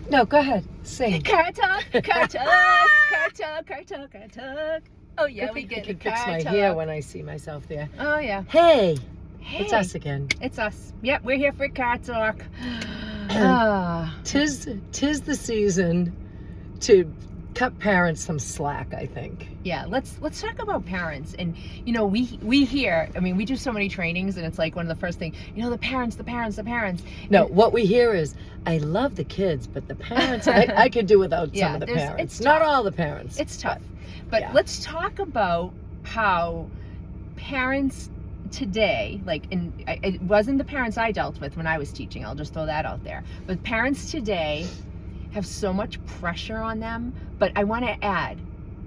No, go ahead. Sing. Car talk, car talk, car talk, car talk, car talk. Oh yeah, we get I can the fix car my talk. hair when I see myself there. Oh yeah. Hey, Hey, it's us again. It's us. Yep, we're here for car talk. Ah. Tis the season to cut parents some slack, I think. Yeah, let's talk about parents. And you know, we hear, I mean, we do so many trainings, and it's like one of the first things, you know, the parents. No, what we hear is, I love the kids, but the parents, I could do without Yeah, some of the there's- parents. it's Not tough. all the parents. It's tough. But yeah. let's talk about how parents today, like, it wasn't the parents I dealt with when I was teaching, I'll just throw that out there, but parents today have so much pressure on them. But I want to add,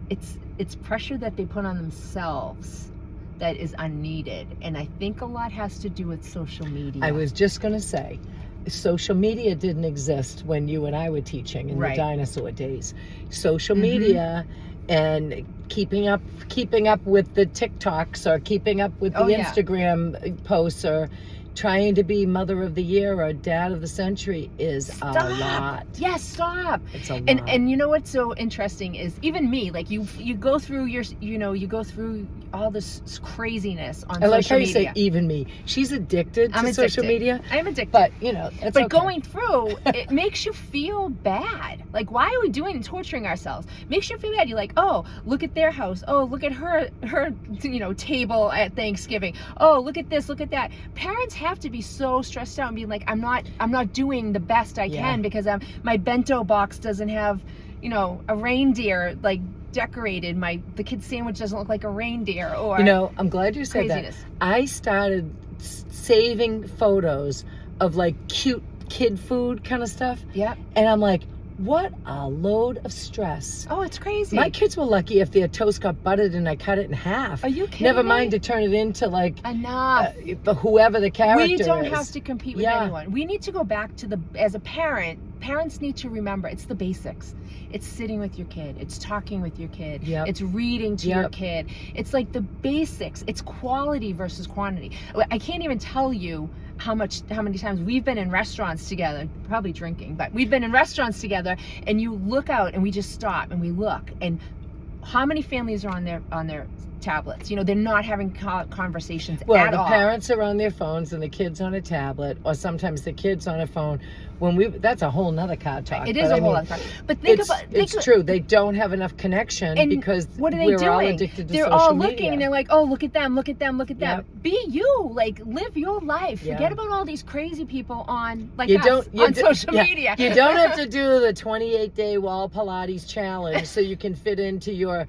it's pressure that they put on themselves that is unneeded, and I think a lot has to do with social media. I was just going to say, social media didn't exist when you and I were teaching in Right. the dinosaur days. Social media and keeping up with the TikToks or keeping up with the Instagram posts or trying to be mother of the year or dad of the century is a lot. Yes, stop. It's a lot. And you know what's so interesting is even me, like you go through you go through all this craziness on I like social how you media. say even me. She's addicted to I'm social addicted. media. I'm addicted. But, you know, it's But okay. going through, it makes you feel bad. Like, why are we torturing ourselves? Makes you feel bad. You're like, oh, look at their house. Oh, look at her table at Thanksgiving. Oh, look at this, look at that. Parents have to be so stressed out and be like, I'm not doing the best I can because my bento box doesn't have, a reindeer like decorated. The kid's sandwich doesn't look like a reindeer. Or I'm glad you said craziness. that. I started saving photos of like cute kid food kind of stuff. Yeah. And I'm like, what a load of stress. Oh, it's crazy. My kids were lucky if their toast got buttered and I cut it in half. Are you kidding Never me? mind to turn it into like Enough. Whoever the character is. We don't have to compete with anyone. We need to go back to as a parent, parents need to remember it's the basics. It's sitting with your kid. It's talking with your kid. Yep. It's reading to your kid. It's like the basics. It's quality versus quantity. I can't even tell you how many times we've been in restaurants together, probably drinking, but we've been in restaurants together, and you look out and we just stop and we look, and how many families are on their tablets? They're not having conversations at all. Well, the parents are on their phones and the kids on a tablet, or sometimes the kids on a phone. That's a whole nother car talk. It is a whole other talk. But it's true. They don't have enough connection because what are they we're doing? all addicted to They're social all media. looking and they're like, oh, look at them, look at them, look at them. Yep. Be you, like live your life. Yeah. Forget about all these crazy people on social media. You don't have to do the 28-day wall Pilates challenge so you can fit into your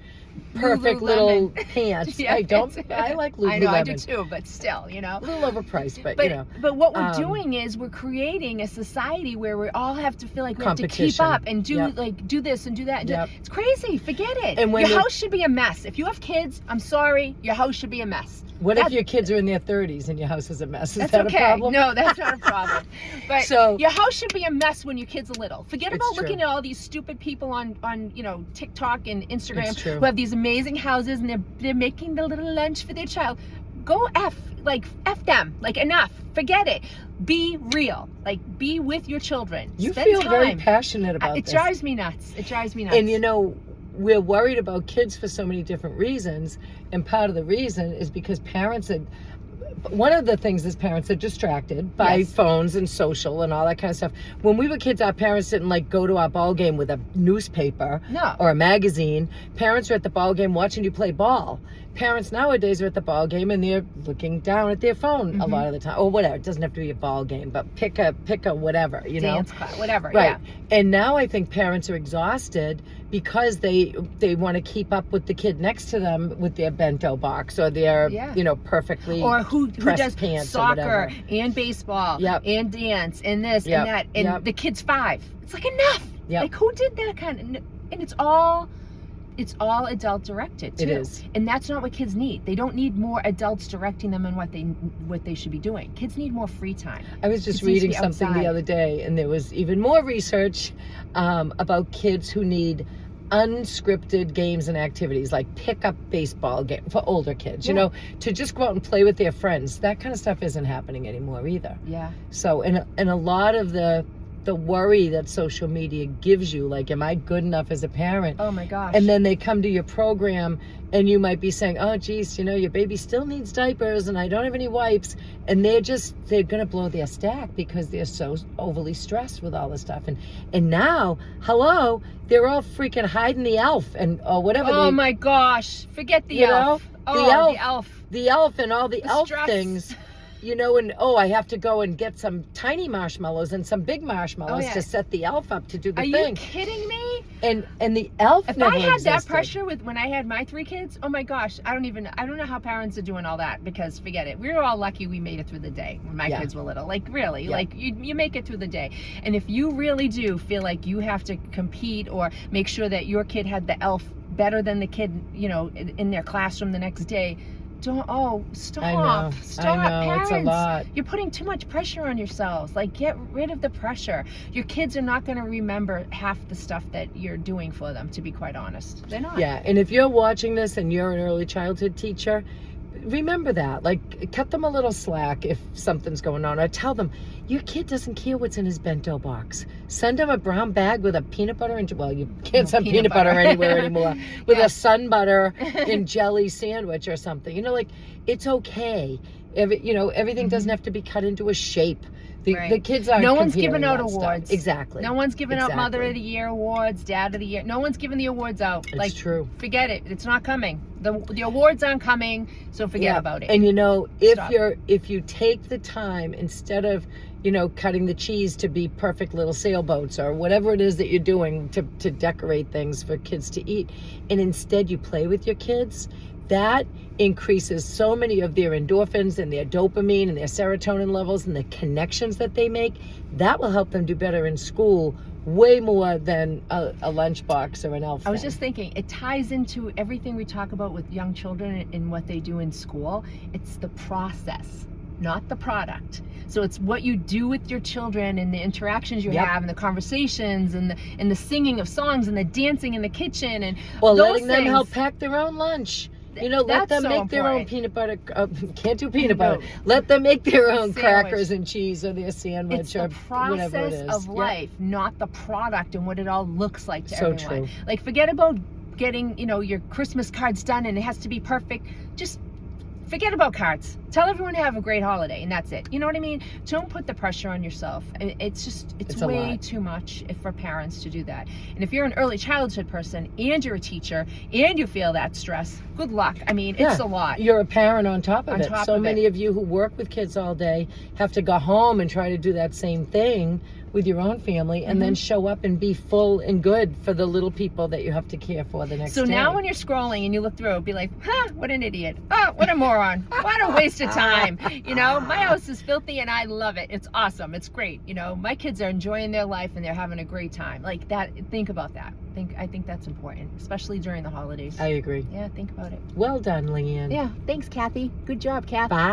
perfect little pants. Yeah, I like Lululemon. I know, I do too, but still, A little overpriced, but But what we're doing is we're creating a society where we all have to feel like we have to keep Competition. up and do this and do that. And it's crazy. Forget it. And when your house should be a mess. If you have kids, I'm sorry, your house should be a mess. What if your kids are in their 30s and your house is a mess? Is That's that okay. a problem? No, that's not a problem. But So- your house should be a mess when your kids are little. Forget It's about true. looking at all these stupid people on TikTok and It's Instagram true. who have these amazing houses and they're making the little lunch for their child. Go F them. Like, enough. Forget it. Be real. Like, be with your children. You Spend feel time. very passionate about It this. drives me nuts. And we're worried about kids for so many different reasons, and part of the reason is because one of the things is parents are distracted by phones and social and all that kind of stuff. When we were kids, our parents didn't go to our ball game with a newspaper or a magazine. Parents are at the ball game watching you play ball. Parents nowadays are at the ball game and they're looking down at their phone a lot of the time, or whatever. It doesn't have to be a ball game, but pick a whatever, Dance class, whatever. Right. Yeah. And now I think parents are exhausted because they want to keep up with the kid next to them with their bento box or their perfectly or who pressed does pants soccer and baseball and dance and this and that, and the kid's 5. It's like, enough. Like, who did that kind of? And it's all adult directed too. It is. And that's not what kids need. They don't need more adults directing them on what they should be doing. Kids need more free time. I was just reading something the other day, and there was even more research about kids who need unscripted games and activities, like pick-up baseball game for older kids, to just go out and play with their friends. That kind of stuff isn't happening anymore either. Yeah. So, and a lot of the the worry that social media gives you, like, am I good enough as a parent? Oh my gosh. And then they come to your program and you might be saying, oh geez, your baby still needs diapers and I don't have any wipes, and they're gonna blow their stack because they're so overly stressed with all this stuff. And now, hello, they're all freaking hiding the elf or whatever. Oh my gosh, forget the elf. The elf and all the elf stress. things. And I have to go and get some tiny marshmallows and some big marshmallows to set the elf up to do the thing. Are you kidding me? And the elf If never I had that existed. pressure when I had my 3 kids, oh my gosh, I don't know how parents are doing all that, because forget it. We were all lucky we made it through the day when my kids were little. Like really, like you make it through the day. And if you really do feel like you have to compete or make sure that your kid had the elf better than the kid, in their classroom the next day, stop. I know, Parents, it's a lot. You're putting too much pressure on yourselves. Like, get rid of the pressure. Your kids are not going to remember half the stuff that you're doing for them, to be quite honest. They're not. Yeah, and if you're watching this and you're an early childhood teacher, remember that. Like, cut them a little slack if something's going on, or tell them your kid doesn't care what's in his bento box. Send him a brown bag with a peanut butter and you can't send peanut butter anywhere anymore. With a sun butter and jelly sandwich or something. It's okay. Everything doesn't have to be cut into a shape. The kids aren't. No one's comparing giving out that awards. stuff. Exactly. No one's giving out Mother of the Year awards, Dad of the Year. No one's giving the awards out. It's true. Forget it. It's not coming. The awards aren't coming, so forget about it. And if you take the time, instead of cutting the cheese to be perfect little sailboats or whatever it is that you're doing to decorate things for kids to eat, and instead you play with your kids, that increases so many of their endorphins and their dopamine and their serotonin levels and the connections that they make. That will help them do better in school way more than a lunchbox or an elf. I was just thinking, it ties into everything we talk about with young children and what they do in school. It's the process, not the product. So it's what you do with your children and the interactions you have and the conversations and the singing of songs and the dancing in the kitchen and letting them help pack their own lunch. Let them so make their own important. peanut butter. Can't do peanut butter. Let them make their own Sandwich. Crackers and cheese or their sandwich It's or the whatever it process is. of life, not the product and what it all looks like to So everyone. true. Like, forget about getting, your Christmas cards done and it has to be perfect. Just forget about cards. Tell everyone to have a great holiday, and that's it. You know what I mean? Don't put the pressure on yourself. It's way too much for parents to do that. And if you're an early childhood person and you're a teacher and you feel that stress, good luck. I mean, it's a lot. You're a parent on top of it. So many of you who work with kids all day have to go home and try to do that same thing with your own family and then show up and be full and good for the little people that you have to care for the next day. So now when you're scrolling and you look through, be like, what an idiot. Oh, what a moron. What a waste of time. My house is filthy and I love it. It's awesome. It's great. My kids are enjoying their life and they're having a great time. Like that. Think about that. I think that's important, especially during the holidays. I agree. Yeah, think about it. Well done, Leanne. Yeah, thanks, Kathy. Good job, Kathy. Bye.